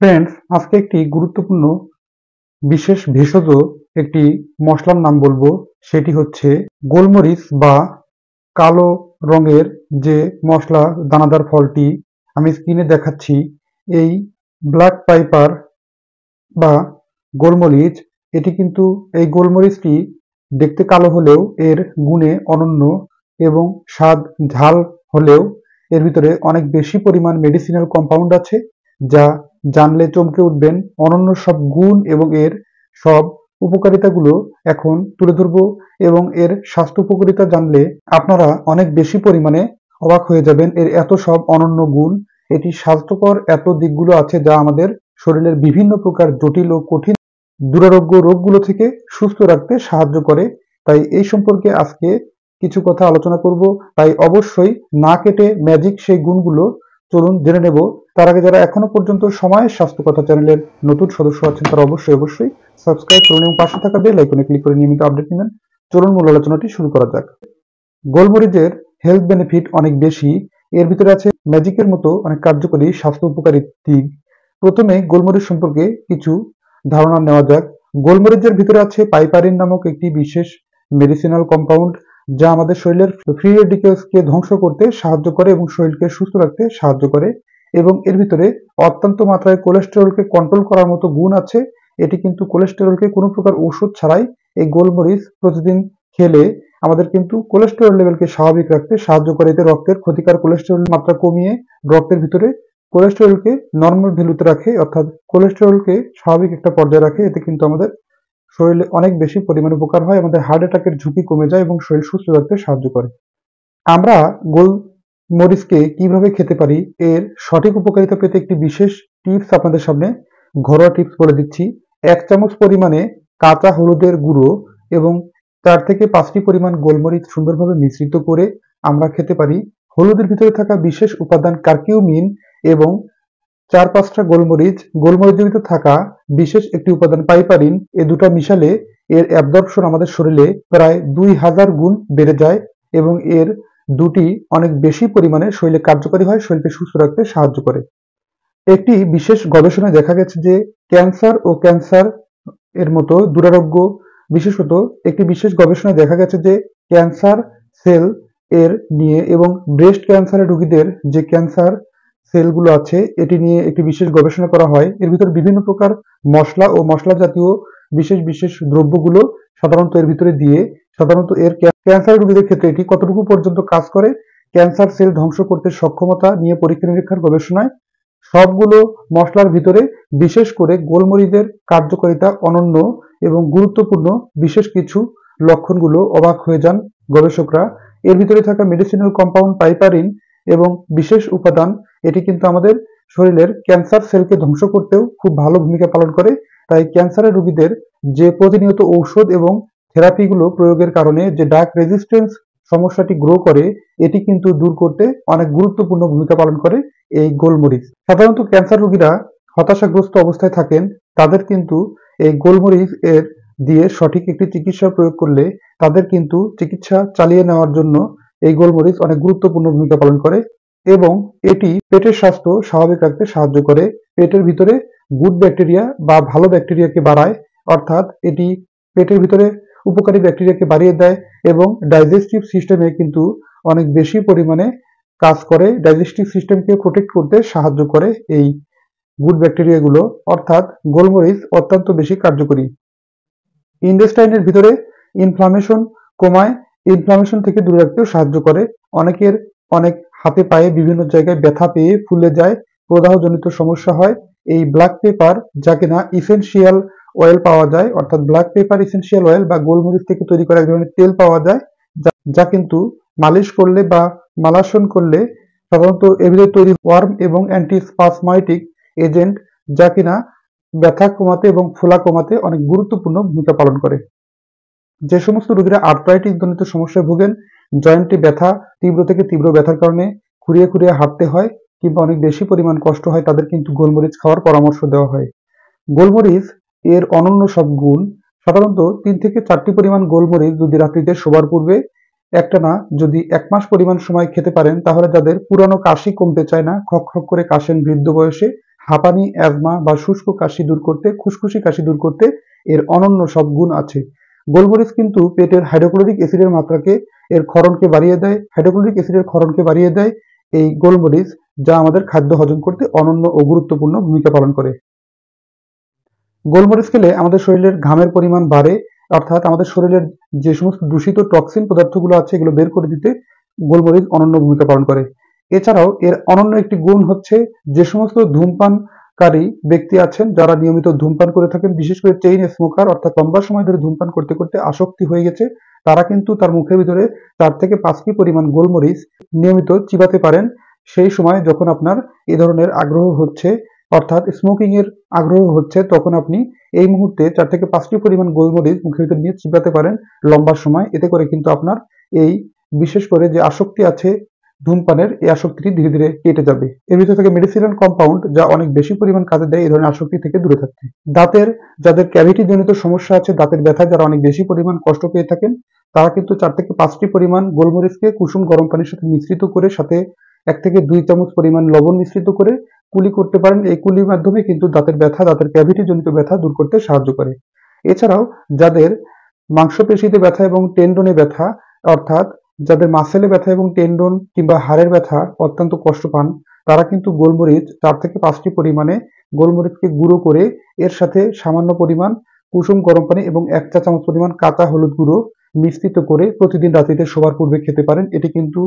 Friends, আজকে একটি গুরুত্বপূর্ণ বিশেষ ভেষজ একটি মশলার নাম বলবো। সেটি হচ্ছে গোলমরিচ বা কালো রঙের যে মশলা দানাদার ফলটি আমি স্ক্রিনে দেখাচ্ছি। এই ব্ল্যাক পাইপার বা গোলমরিচ, এটি কিন্তু এই গোলমরিচটি দেখতে কালো হলেও এর গুণে অনন্য এবং স্বাদ ঝাল হলেও এর ভিতরে অনেক বেশি পরিমাণ মেডিসিনাল কম্পাউন্ড আছে, যা জানলে চমকে উঠবেন। অনন্য সব গুণ এবং এর সব উপকারিতাগুলো এখন তুলে ধরবো, এবং এর স্বাস্থ্য উপকারিতা জানলে আপনারা অনেক বেশি পরিমাণে অবাক হয়ে যাবেন। এর এত সব অনন্য গুণ, এটি স্বাস্থ্যকর এত দিকগুলো আছে যা আমাদের শরীরের বিভিন্ন প্রকার জটিল ও কঠিন দুরারোগ্য রোগগুলো থেকে সুস্থ রাখতে সাহায্য করে। তাই এই সম্পর্কে আজকে কিছু কথা আলোচনা করব। তাই অবশ্যই না কেটে ম্যাজিক সেই গুণগুলো চলুন জেনে নেব। তার আগে যারা এখনো পর্যন্ত সময়ের স্বাস্থ্য কথা চ্যানেলের নতুন সদস্য আছেন তারা অবশ্যই সাবস্ক্রাইব করুন এবং পাশে থাকা বেল আইকনে ক্লিক করে নিয়মিত আপডেট নেবেন। চলুন মূল আলোচনাটি শুরু করা যাক। গোলমরিচের হেলথ বেনিফিট অনেক বেশি। এর ভিতরে আছে ম্যাজিকের মতো অনেক কার্যকরী স্বাস্থ্য উপকারী দিক। প্রথমে গোলমরিচ সম্পর্কে কিছু ধারণা নেওয়া যাক। গোলমরিচের ভিতরে আছে পাইপারিন নামক একটি বিশেষ মেডিসিনাল কম্পাউন্ড, যা আমাদের শরীরের ফ্রি রেডিক্যালসকে ধ্বংস করতে সাহায্য করে এবং শরীরকে সুস্থ রাখতে সাহায্য করে। এবং এর ভিতরে অত্যন্ত মাত্রায় কোলেস্টেরলকে কন্ট্রোল করার মতো গুণ আছে। এটি কিন্তু কোলেস্টেরলকে কোনো প্রকার ওষুধ ছাড়াই এই গোলমরিচ প্রতিদিন খেলে আমাদের কিন্তু কোলেস্টেরল লেভেলকে স্বাভাবিক রাখতে সাহায্য করে। এতে রক্তের ক্ষতিকর কোলেস্টেরল মাত্রা কমিয়ে রক্তের ভিতরে কোলেস্টেরলকে নর্মাল ভ্যালুতে রাখে, অর্থাৎ কোলেস্টেরলকে স্বাভাবিক একটা পর্যায়ে রাখে। এতে কিন্তু আমাদের শরীরে অনেক বেশি পরিমাণে উপকার হয়, আমাদের হার্ট অ্যাটাকের ঝুঁকি কমে যায় এবং শরীর সুস্থ রাখতে সাহায্য করে। আমরা গোলমরিচকে কিভাবে খেতে পারি এর সঠিক উপকারিতা পেতে একটি বিশেষ টিপস আপনাদের সামনে ঘরোয়া টিপস বলে দিচ্ছি। 1 চামচ পরিমাণে কাঁচা হলুদের গুঁড়ো এবং 4 থেকে 5টি পরিমাণ গোলমরিচ সুন্দরভাবে মিশ্রিত করে আমরা খেতে পারি। হলুদের ভিতরে থাকা বিশেষ উপাদান কারকিউমিন এবং 4-5টা গোলমরিচের ভিতরে থাকা বিশেষ একটি উপাদান পাইপারিন, এ দুটো মিশালে এর অ্যাবজর্পশন আমাদের শরীরে প্রায় 2000 গুণ বেড়ে যায় এবং এর দুটি অনেক বেশি পরিমাণে শরীরে কার্যকরী হয়, শরীরকে সুস্থ রাখতে সাহায্য করে। একটি বিশেষ গবেষণায় দেখা গেছে যে ক্যান্সার এর মতো দুরারোগ্য, বিশেষত একটি বিশেষ গবেষণায় দেখা গেছে যে ক্যান্সার সেল এর নিয়ে এবং ব্রেস্ট ক্যান্সারের রোগীদের যে ক্যান্সার সেলগুলো আছে এটি নিয়ে একটি বিশেষ গবেষণা করা হয়। এর ভিতর বিভিন্ন প্রকার মশলা ও মশলা জাতীয় বিশেষ দ্রব্যগুলো সাধারণত এর ভিতরে দিয়ে সাধারণত এর ক্যান্সার রোগীদের ক্ষেত্রে এটি কতটুকু পর্যন্ত কাজ করে ক্যান্সার সেল ধ্বংস করতে সক্ষমতা নিয়ে পরীক্ষা নিরীক্ষার গবেষণায় সবগুলো মশলার ভিতরে বিশেষ করে গোলমরিচের কার্যকারিতা অনন্য এবং গুরুত্বপূর্ণ বিশেষ কিছু লক্ষণগুলো অবাক হয়ে যান গবেষকরা। এর ভিতরে থাকা মেডিসিনাল কম্পাউন্ড পাইপারিন এবং বিশেষ উপাদান, এটি কিন্তু আমাদের শরীরের ক্যান্সার সেলকে ধ্বংস করতেও খুব ভালো ভূমিকা পালন করে। তাই ক্যান্সারের রোগীদের যে প্রতিনিয়ত ঔষধ এবং থেরাপিগুলো প্রয়োগের কারণে যে ডার্ক রেজিস্ট্যান্স সমস্যাটি গ্রো করে, এটি কিন্তু দূর করতে অনেক গুরুত্বপূর্ণ ভূমিকা পালন করে এই গোলমরিচ। সাধারণত ক্যান্সার রোগীরা হতাশাগ্রস্ত অবস্থায় থাকেন, তাদের কিন্তু এই গোলমরিচ এর দিয়ে সঠিক একটি চিকিৎসা প্রয়োগ করলে তাদের কিন্তু চিকিৎসা চালিয়ে নেওয়ার জন্য এই গোলমরিচ অনেক গুরুত্বপূর্ণ ভূমিকা পালন করে এবং এটি পেটের স্বাস্থ্য স্বাভাবিক রাখতে সাহায্য করে। পেটের ভিতরে গুড ব্যাকটেরিয়া বা ভালো ব্যাকটেরিয়াকে বাড়ায়, অর্থাৎ এটি পেটের ভিতরে উপকারী ব্যাকটেরিয়াকে বাড়িয়ে দেয় এবং ডাইজেস্টিভ সিস্টেমে কিন্তু অনেক বেশি পরিমাণে কাজ করে, ডাইজেস্টিভ সিস্টেমকে প্রোটেক্ট করতে সাহায্য করে এই গুড ব্যাকটেরিয়াগুলো। অর্থাৎ গোলমরিচ অত্যন্ত বেশি কার্যকরী। ইন্টেস্টাইনের ভিতরে ইনফ্লামেশন কমায়, ইনফ্লামেশন থেকে দূরে রাখতেও সাহায্য করে। অনেকের অনেক হাতে পায়ে বিভিন্ন জায়গায় ব্যথা পেয়ে ফুলে যায়, প্রদাহজনিত সমস্যা হয়। এই ব্ল্যাক পেপার, যা কিনা ইসেনশিয়াল অয়েল পাওয়া যায়, অর্থাৎ ব্ল্যাক পেপার ইসেনশিয়াল অয়েল বা গোলমরিচ থেকে তৈরি করা এক ধরনের তেল পাওয়া যায়, যা কিন্তু মালিশ করলে বা মালাসন করলে সাধারণত এর ভিতরে তৈরি ওয়ার্ম এবং অ্যান্টিস্পাজমাইটিক এজেন্ট, যা কিনা ব্যথা কমাতে এবং ফোলা কমাতে অনেক গুরুত্বপূর্ণ ভূমিকা পালন করে। যে সমস্ত রোগীরা আর্থ্রাইটিস জনিত সমস্যায় ভোগেন, জয়েন্টে ব্যথা, তীব্র থেকে তীব্র ব্যথার কারণে খুঁড়িয়ে হাঁটতে হয় কিংবা অনেক বেশি পরিমাণ কষ্ট হয়, তাদের কিন্তু গোলমরিচ খাওয়ার পরামর্শ দেওয়া হয়। গোলমরিচ এর অনন্য সব গুণ। সাধারণত 3 থেকে 4টি পরিমাণ গোলমরিচ যদি রাত্রিতে শোবার পূর্বে একটানা যদি 1 মাস পরিমাণ সময় খেতে পারেন, তাহলে যাদের পুরানো কাশি কমতে চায় না, খক খক করে কাশেন বৃদ্ধ বয়সে, হাঁপানি, অ্যাজমা বা শুষ্ক কাশি দূর করতে, খুসখুসি কাশি দূর করতে এর অনন্য সব গুণ আছে। গোলমরিচ কিন্তু পেটের হাইড্রোক্লোরিক অ্যাসিডের মাত্রাকে, এর ক্ষরণকে বাড়িয়ে দেয়, হাইড্রোক্লোরিক অ্যাসিডের ক্ষরণকে বাড়িয়ে দেয় এই গোলমরিচ, যা আমাদের খাদ্য হজম করতে অনন্য ও গুরুত্বপূর্ণ ভূমিকা পালন করে। গোলমরিচ খেলে আমাদের শরীরের ঘামের পরিমাণ বাড়ে, অর্থাৎ আমাদের শরীরের যে সমস্ত দূষিত টক্সিন পদার্থগুলো আছে এগুলো বের করে দিতে গোলমরিচ অনন্য ভূমিকা পালন করে। এছাড়াও এর অনন্য একটি গুণ হচ্ছে, যে সমস্ত ধূমপানকারী ব্যক্তি আছেন যারা নিয়মিত ধূমপান করে থাকেন, বিশেষ করে চেইন স্মোকার অর্থাৎ লম্বা সময় ধরে ধূমপান করতে করতে আসক্তি হয়ে গেছে, তারা কিন্তু তার মুখের ভিতরে 4 থেকে 5টি পরিমাণ গোলমরিচ নিয়মিত চিবাতে পারেন। সেই সময় যখন আপনার এ ধরনের আগ্রহ হচ্ছে, অর্থাৎ স্মোকিং এর আগ্রহ হচ্ছে, তখন আপনি এই মুহূর্তে 4 থেকে 5টি পরিমাণ গোলমরিচ মুখের ভিতর নিয়ে চিবাতে পারেন লম্বা সময়। এতে করে কিন্তু আপনার এই বিশেষ করে যে আসক্তি আছে ধূমপানের, এই আসক্তিটি ধীরে ধীরে কেটে যাবে। এর ভিতর থেকে মেডিসিনাল কম্পাউন্ড যা অনেক বেশি পরিমাণ কাজে দেয় এই ধরনের আসক্তি থেকে দূরে থাকতে। দাঁতের যাদের ক্যাভিটি জনিত সমস্যা আছে, দাঁতের ব্যথায় যারা অনেক বেশি পরিমাণ কষ্ট পেয়ে থাকেন, তারা কিন্তু 4 থেকে 5টি পরিমাণ গোলমরিচকে কুসুম গরম পানির সাথে মিশ্রিত করে, সাথে 1 থেকে 2 চামচ পরিমাণ লবণ মিশ্রিত করে কুলি করতে পারেন। এই কুলির মাধ্যমে কিন্তু দাঁতের ব্যথা, দাঁতের ক্যাভিটি জনিত ব্যথা দূর করতে সাহায্য করে। এছাড়াও যাদের মাংসপেশিতে ব্যথা এবং টেন্ডনে ব্যথা, অর্থাৎ যাদের মাসেলে ব্যথা এবং টেন্ডন কিংবা হাড়ের ব্যথা অত্যন্ত কষ্ট পান, তারা কিন্তু গোলমরিচ 4 থেকে 5টি পরিমাণে গোলমরিচকে গুঁড়ো করে এর সাথে সামান্য পরিমাণ কুসুম গরম পানি এবং 1 চা চামচ পরিমাণ কাঁচা হলুদ গুঁড়ো মিশ্রিত করে প্রতিদিন রাত্রিতে শোবার পূর্বে খেতে পারেন। এটি কিন্তু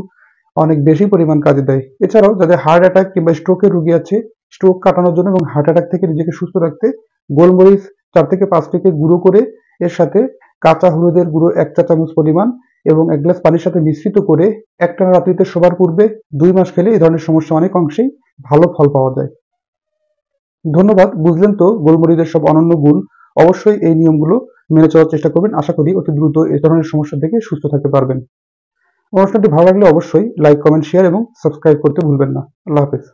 অনেক বেশি পরিমাণ কাজে দেয়। এছাড়াও যাদের হার্ট অ্যাটাক কিংবা স্ট্রোকের রোগী আছে, স্ট্রোক কাটানোর জন্য এবং হার্ট অ্যাটাক থেকে নিজেকে সুস্থ রাখতে গোলমরিচ 4 থেকে 5টিকে গুঁড়ো করে এর সাথে কাঁচা হলুদের গুঁড়ো 1 চা চামচ পরিমাণ এবং 1 গ্লাস পানির সাথে মিশ্রিত করে একটানা রাত্রিতে শোবার পূর্বে 2 মাস খেলে এই ধরনের সমস্যা অনেক অংশেই ভালো ফল পাওয়া যায়। ধন্যবাদ। বুঝলেন তো গোলমরিচের সব অনন্য গুণ। অবশ্যই এই নিয়মগুলো মেনে চলার চেষ্টা করবেন। আশা করি অতি দ্রুত এ ধরনের সমস্যা থেকে সুস্থ থাকতে পারবেন। অনুষ্ঠানটি ভালো লাগলে অবশ্যই লাইক, কমেন্ট, শেয়ার এবং সাবস্ক্রাইব করতে ভুলবেন না। আল্লাহ হাফেজ।